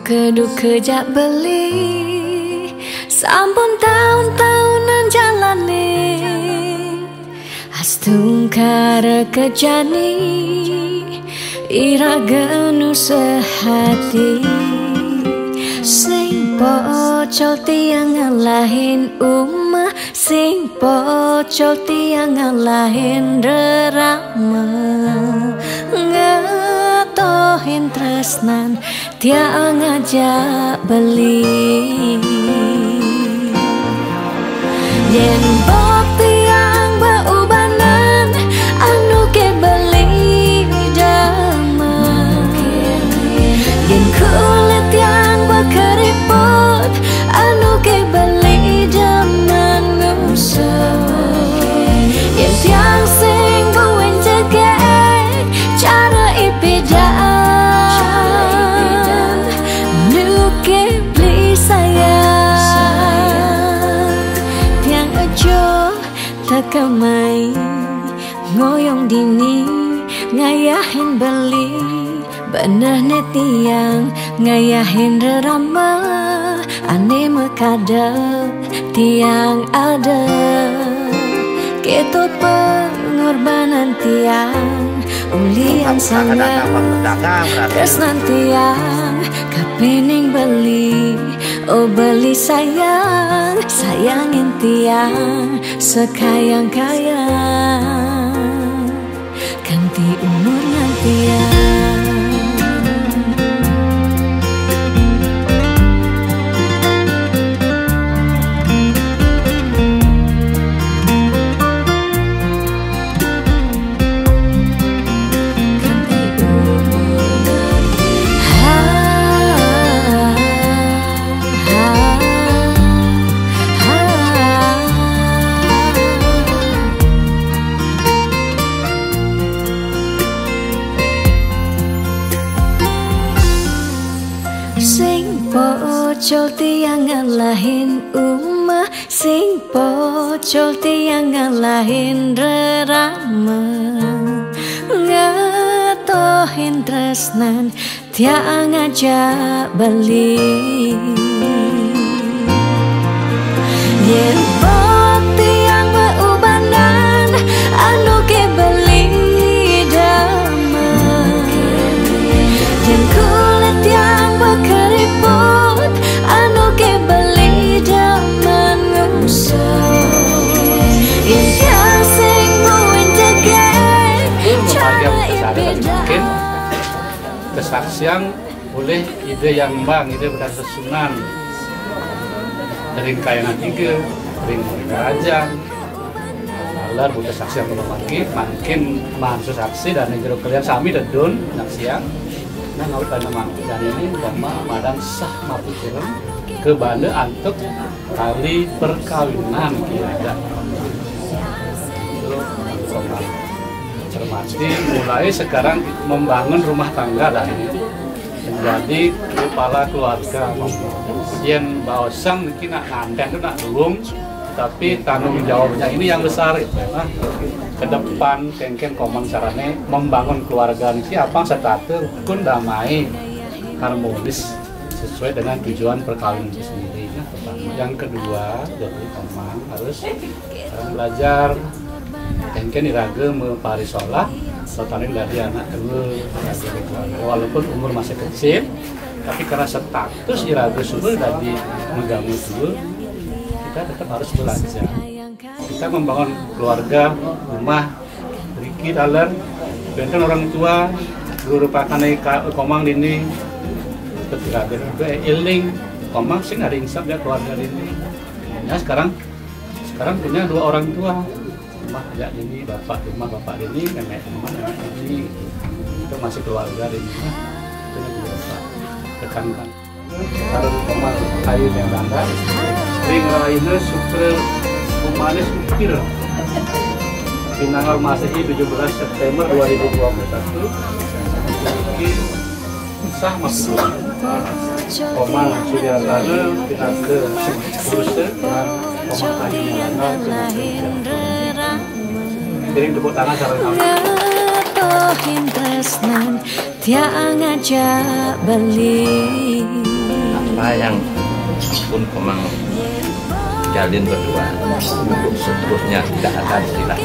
Duke-duke jak beli sampun tahun-tahunan jalane astungkara kejani ira genu sehati sing pocol tiang ngalahin umah sing pocol tiang ngalahin rerama ngatohin tresnan tiang ngajak beli yen bok tiang beubanan anu ke beli dama yen kulit yang berkeriput anu ke beli dama ngusut yen tiang sing buin jegek cara ipidan nu ke beli sayang tiang aja tekamai ngoyong dini ngayahin beli bener tiang ngayahin rerama ane mekadep tiang ada ketut pengorbanan tiang ulian sangat tresnan tiang kapening beli oh beli sayang sayangin tiang sekayang-kayang ganti umurnya tiang sing pocol tiang ngalahin umah sing pocol tiang ngalahin rerama ngatohin tresnan tiang ngajak beli yen bok tiang beubanan anu ke beli dama yen kulit yang berkeriput anu ke beli daman ngusut yen tiang sing buin jegek cara mungkin kesaksian boleh ide yang bang ide berdasarkan ring kayangan tiga ring kerajaan alar butuh saksi yang belum lagi makin mahasiswa saksi dan negara kalian sami dedun saksian nah ngawit pada mangki dan ini bahwa madang sah mapikiran ke banda antuk kali perkawinan kira itu cermati mulai sekarang membangun rumah tangga dan menjadi kepala keluarga yang bawasang mungkin nak nandang itu nak dulung tapi tanggung jawabnya ini yang besar itu nah ke depan kengken komang caranya membangun keluarga ini siapa setatur pun damai harmonis sesuai dengan tujuan perkawinan itu sendiri yang kedua jadi komang harus belajar kengken iraga memparisolah soalnya dari anak dulu walaupun umur masih kecil tapi karena status iraga subuh dari mengganggu dulu kita tetap harus belajar kita membangun keluarga rumah Riki dalam benten orang tua guru pakai komang ini ketika ada iling komang sing ada insaf ya keluarga ini ya sekarang punya dua orang tua rumah ya ini bapak rumah bapak ini nenek rumah nenek ini itu masih keluarga ini itu yang biasa tekankan kalau komang kayu yang anda ring lainnya super humanis mikir Pinanggal Masehi 17 September 2021 sah masuk Komang sudah lalu kita ke Bursa dan Komang tadi kirim tepuk tangan secara ngetohin tresnan tiang ngajak beli apa yang pun Komang jalin berdua untuk seterusnya tidak ada istilah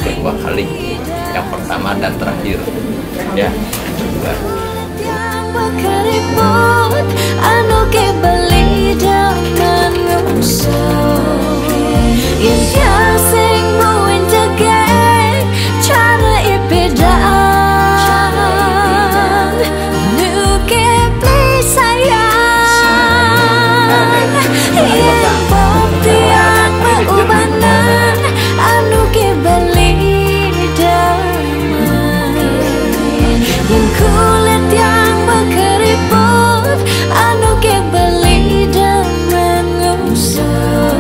kedua kali, yang pertama dan terakhir ya. Yang berkeriput anu ke beli dengan ngusau yang sing buin tegak cara ipedang nuke please sayang yang bukti yang berubanan anu ke beli damai yang kulit yang berkeriput anu ke beli dengan ngusau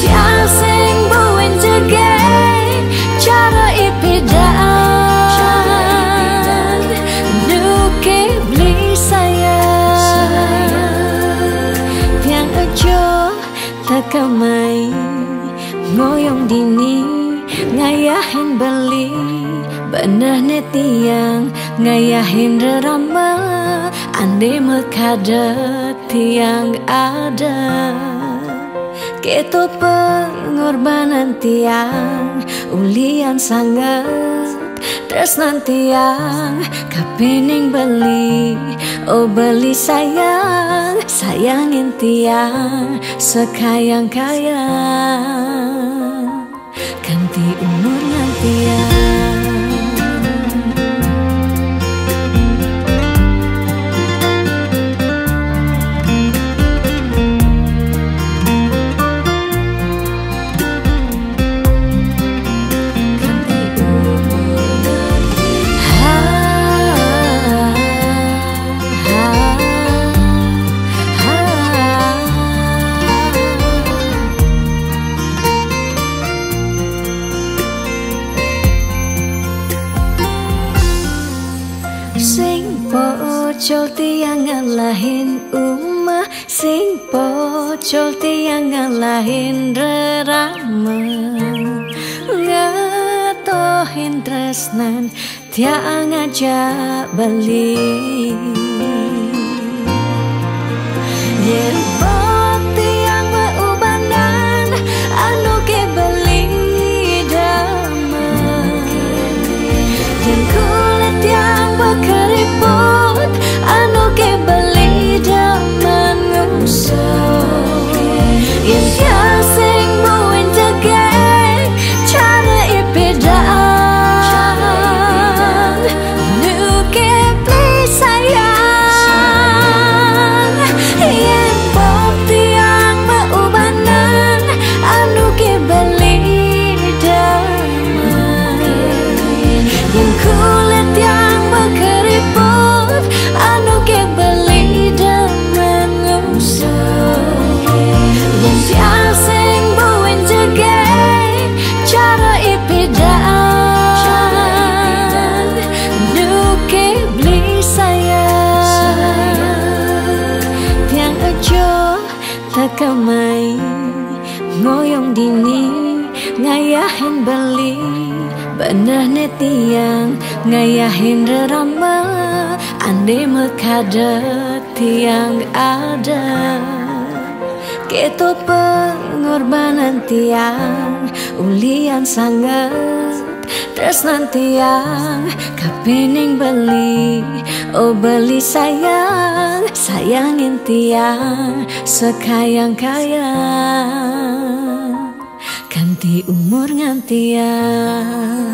yang sing buin tegak cara ipedang nuke beli sayang yang aja takamai ngoyong dini ngayahin beli bener netiang ngayahin rerama ande mekadat tiang ada keto pengorbanan tiang ulian sangat tresnan tiang kapining beli oh beli sayang sayangin tiang sekayang-kayang ganti umurnya tiang. Pocol tiang ngalahin umah sing pocol tiang ngalahin rerama ngatohin tresnan tiang aja beli yen bukti yang beubanan anu ke beli damai yen kulit yang berkeriput anu ke beli dengan ngusau yang sing buin tegak cara ipedang nuke please sayang yang bukti yang beubanan anu ke beli damai yang kulit yang berkeriput anu ke beli dengan ngusau yang sing buin tegak cara ipedang nuke beli sayang yang aja takamai ngoyong dini ngayahin beli bener netiang ngayahin rerama ande mekadat tiang ada keto pengorbanan tiang ulian sangat tresnan tiang kapining beli oh beli sayang sayangin tiang sekayang-kayang ganti umur ngantiang.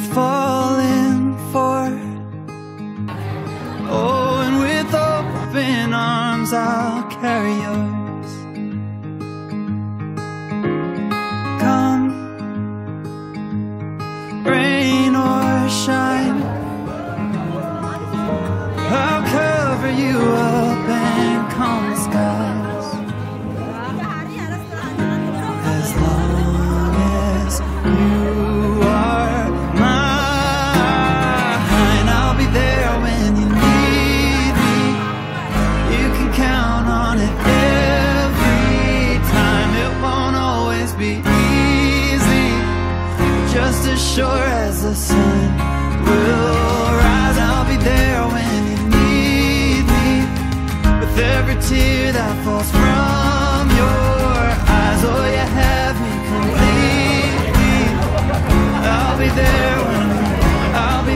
you're falling for. Oh, and with open arms I'll carry yours. Come, rain or shine, I'll cover you up and calm the skies. As long as you are mine, I'll be there when you need me. You can count on it every time. It won't always be easy, just as sure as the sun will rise. I'll be there when you need me, with every tear that falls from your eyes. Oh, you have me completely. I'll be there when I'll be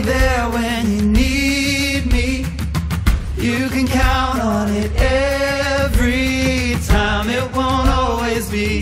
there when you need me. You can count on it every time. It won't always be